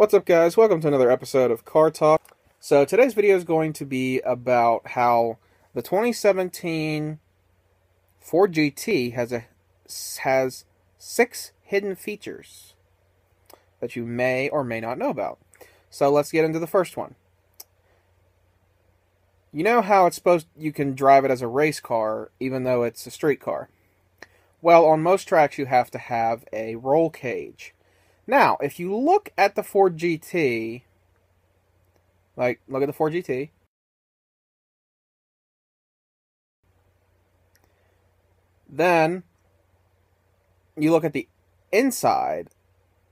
What's up, guys? Welcome to another episode of Car Talk. So today's video is going to be about how the 2017 Ford GT has 6 hidden features that you may or may not know about. So let's get into the first one. You know how you can drive it as a race car even though it's a street car? Well, on most tracks you have to have a roll cage. Now, if you look at the Ford GT, look at the Ford GT, then you look at the inside,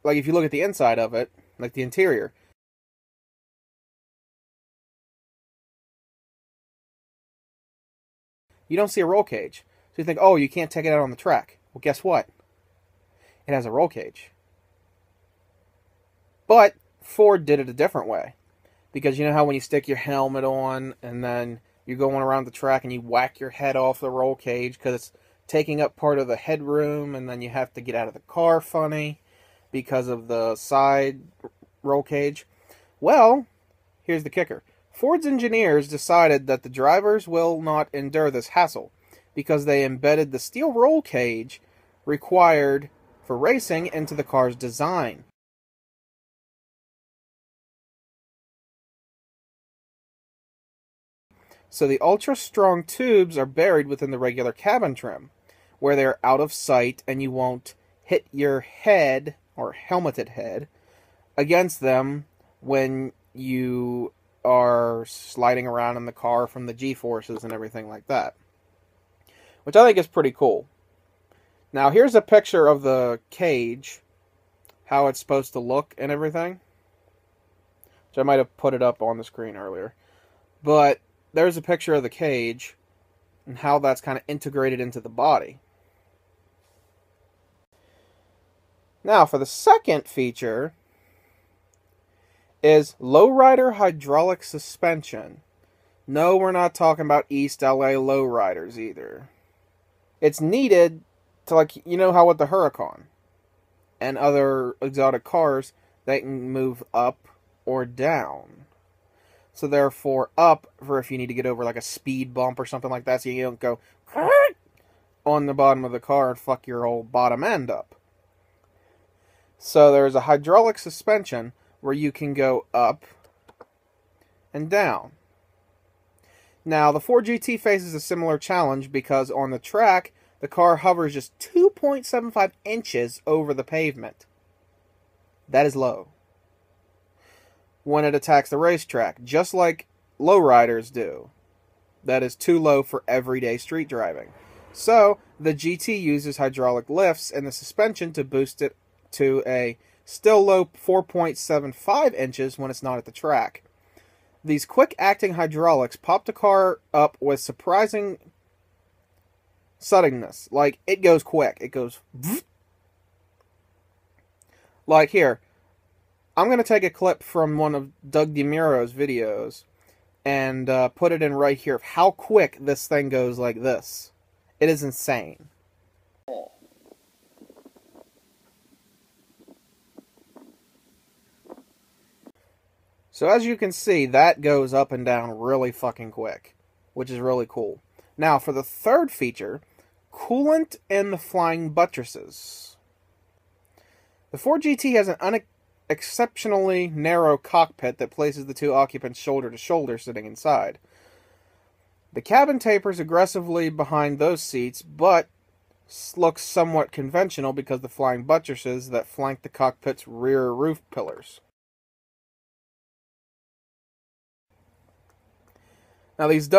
if you look at the inside of it, like the interior, you don't see a roll cage. So you think, oh, you can't take it out on the track. Well, guess what? It has a roll cage. But Ford did it a different way. Because you know how when you stick your helmet on and then you're going around the track and you whack your head off the roll cage because it's taking up part of the headroom, and then you have to get out of the car funny because of the side roll cage? Well, here's the kicker. Ford's engineers decided that the drivers will not endure this hassle because they embedded the steel roll cage required for racing into the car's design. So the ultra-strong tubes are buried within the regular cabin trim, where they're out of sight and you won't hit your head, or helmeted head, against them when you are sliding around in the car from the G-forces and everything like that. Which I think is pretty cool. Now here's a picture of the cage, how it's supposed to look and everything. Which I might have put it up on the screen earlier. But there's a picture of the cage and how that's kind of integrated into the body. Now, for the second feature is lowrider hydraulic suspension. No, we're not talking about East LA lowriders either. It's needed to, you know how with the Huracan and other exotic cars, they can move up or down. So therefore, up for if you need to get over like a speed bump or something like that, so you don't go on the bottom of the car and fuck your old bottom end up. So there's a hydraulic suspension where you can go up and down. Now, the Ford GT faces a similar challenge because on the track, the car hovers just 2.75 inches over the pavement. That is low. When it attacks the racetrack, just like lowriders do. That is too low for everyday street driving. So, the GT uses hydraulic lifts in the suspension to boost it to a still low 4.75 inches when it's not at the track. These quick-acting hydraulics pop the car up with surprising suddenness. Like, it goes quick. It goes... Like, here. I'm going to take a clip from one of Doug DeMuro's videos and put it in right here of how quick this thing goes like this. It is insane. So as you can see, that goes up and down really fucking quick, which is really cool. Now for the third feature, coolant in the flying buttresses. The Ford GT has an exceptionally narrow cockpit that places the two occupants shoulder to shoulder sitting inside. The cabin tapers aggressively behind those seats, but looks somewhat conventional because of the flying buttresses that flank the cockpit's rear roof pillars. Now these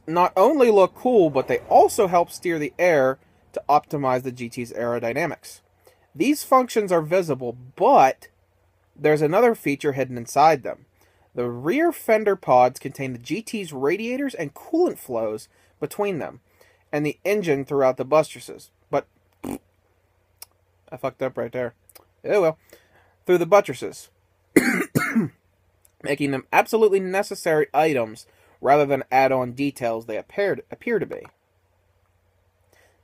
not only look cool, but they also help steer the air to optimize the GT's aerodynamics. These functions are visible, but there's another feature hidden inside them. The rear fender pods contain the GT's radiators and coolant flows between them, and the engine throughout the buttresses. But I fucked up right there. Oh well. Through the buttresses, making them absolutely necessary items rather than add-on details they appear to be.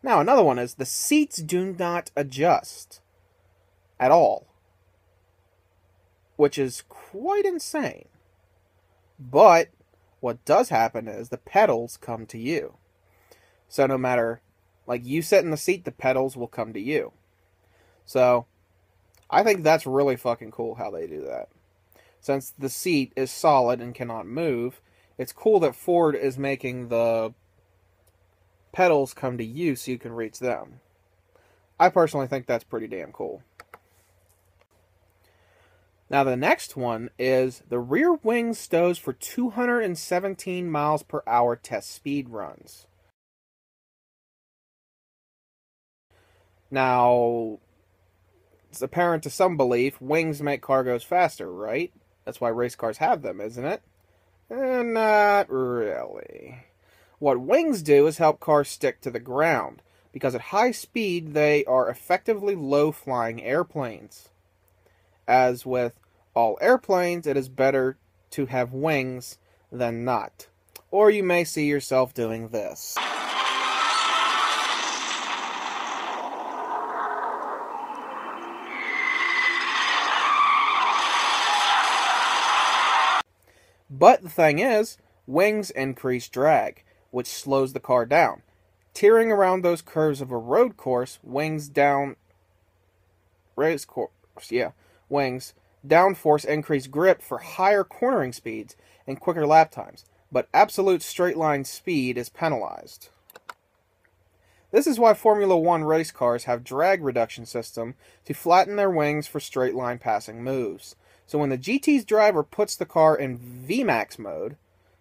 Now, another one is the seats do not adjust at all. which is quite insane. But what does happen is the pedals come to you. So no matter, like, you sit in the seat, the pedals will come to you. So I think that's really fucking cool how they do that. Since the seat is solid and cannot move, it's cool that Ford is making the pedals come to you so you can reach them. I personally think that's pretty damn cool. Now the next one is the rear wing stows for 217 miles per hour test speed runs. Now, it's apparent to some belief, wings make car goes faster, right? That's why race cars have them, isn't it? Not really. What wings do is help cars stick to the ground, because at high speed they are effectively low-flying airplanes. As with all airplanes, it is better to have wings than not. Or you may see yourself doing this. But the thing is, wings increase drag, which slows the car down. Tearing around those curves of a road course, wings downforce increase grip for higher cornering speeds and quicker lap times, but absolute straight line speed is penalized. This is why Formula 1 race cars have drag reduction system to flatten their wings for straight line passing moves. So when the GT's driver puts the car in VMAX mode,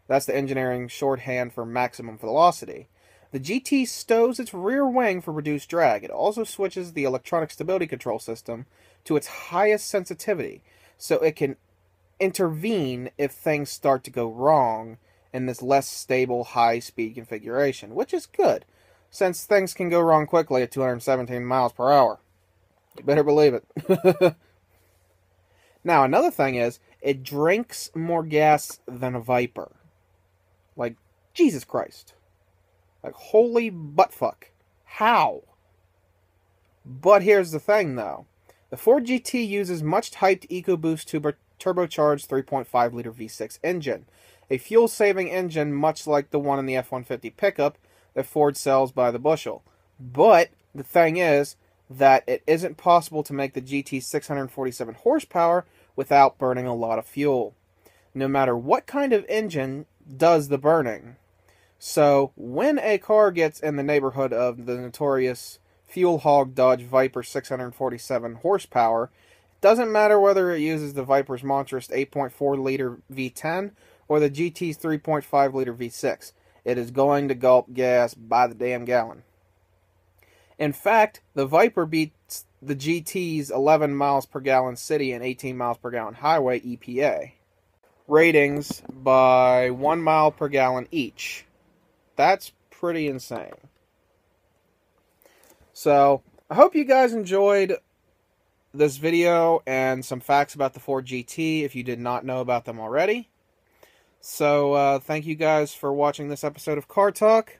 that's the engineering shorthand for maximum velocity, the GT stows its rear wing for reduced drag. It also switches the electronic stability control system to its highest sensitivity, so it can intervene if things start to go wrong in this less stable high-speed configuration, which is good, since things can go wrong quickly at 217 miles per hour. You better believe it. Now, another thing is, it drinks more gas than a Viper. Like, Jesus Christ. Like, holy buttfuck. How? But here's the thing, though. The Ford GT uses much-hyped EcoBoost turbocharged 3.5-liter V6 engine, a fuel-saving engine much like the one in the F-150 pickup that Ford sells by the bushel. But the thing is that it isn't possible to make the GT's 647 horsepower without burning a lot of fuel, no matter what kind of engine does the burning. So when a car gets in the neighborhood of the notorious fuel hog Dodge Viper 647 horsepower, it doesn't matter whether it uses the Viper's monstrous 8.4-liter V10 or the GT's 3.5-liter V6. It is going to gulp gas by the damn gallon. In fact, the Viper beats the GT's 11 miles per gallon city and 18 miles per gallon highway EPA ratings by 1 mile per gallon each. That's pretty insane. So, I hope you guys enjoyed this video and some facts about the Ford GT if you did not know about them already. So, thank you guys for watching this episode of Car Talk.